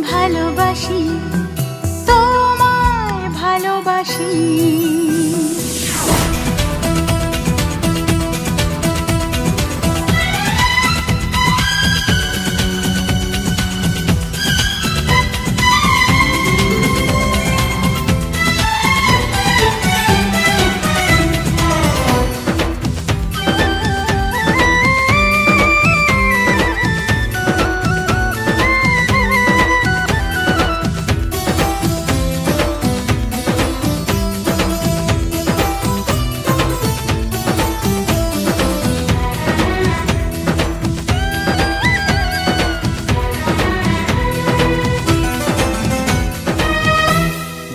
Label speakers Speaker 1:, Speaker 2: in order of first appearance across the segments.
Speaker 1: ভালোবাসি তোমায় ভালোবাসি।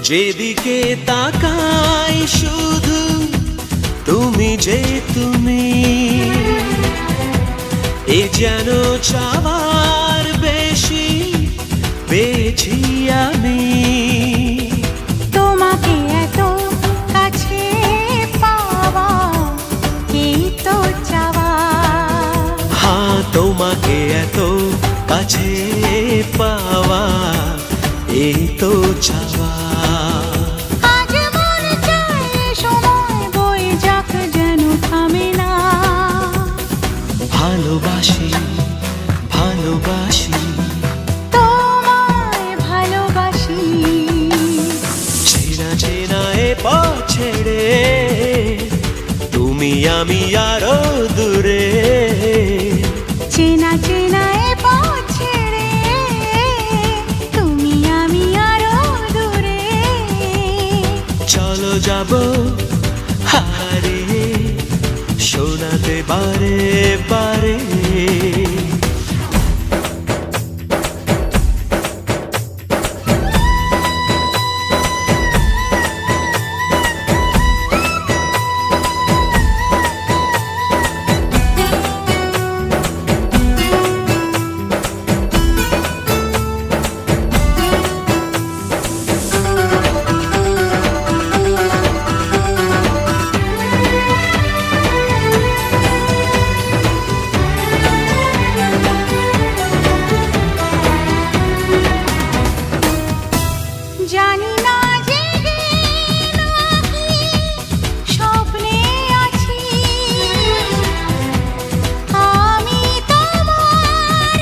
Speaker 2: যেদিকে তাকাই শুধু তুমি যে তুমি, এ যেন চাওয়ার বেশি পেয়েছি আমি।
Speaker 1: তোমাকে এত কাছে পাওয়া এই তো চাওয়া।
Speaker 2: হ্যাঁ, তোমাকে এত কাছে পাওয়া এই তো চাওয়া।
Speaker 1: আজ মনে চায় সময় বয়ে যাক যেন থামে না।
Speaker 2: ভালোবাসি ভালোবাসি
Speaker 1: তোমায় ভালোবাসি।
Speaker 2: চেনা চেনা এ পথ ছেড়ে তুমি আমি আরো দূরে।
Speaker 1: চেনা চেনা এ পথ ছেড়ে তুমি আমি আরো দূরে।
Speaker 2: চলো যাব হারিয়ে শোনাতে বারে বারে।
Speaker 1: জানি না জেগে নাকি স্বপ্নে আছি আমি তোমার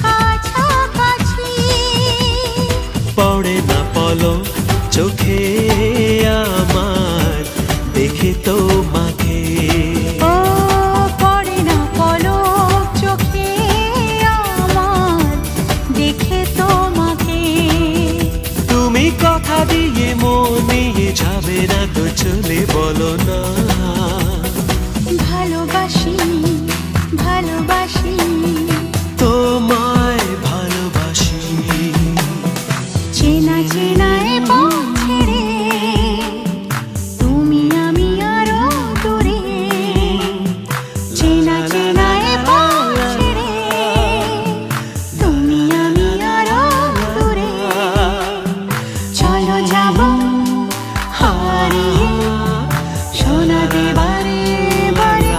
Speaker 1: কাছাকাছি।
Speaker 2: পড়ে না পলক চোখে আমার দেখে তোমাকে।
Speaker 1: ও পড়ে না পলক চোখে আমার দেখে তোমাকে।
Speaker 2: তুমি কথা দিয়ে মন নিয়ে যাবে না তো চলে বলো না।
Speaker 1: ভালোবাসি ভালোবাসি
Speaker 2: তোমায় ভালোবাসি।
Speaker 1: চেনা চেনা এ পথ ছেড়ে তুমি আমি আরো দূরে। চেনা চেনা এ পথ ছেড়ে তুমি আমি আরো দূরে। চলো যাব হারিয়ে শোনাতে বারে বারে।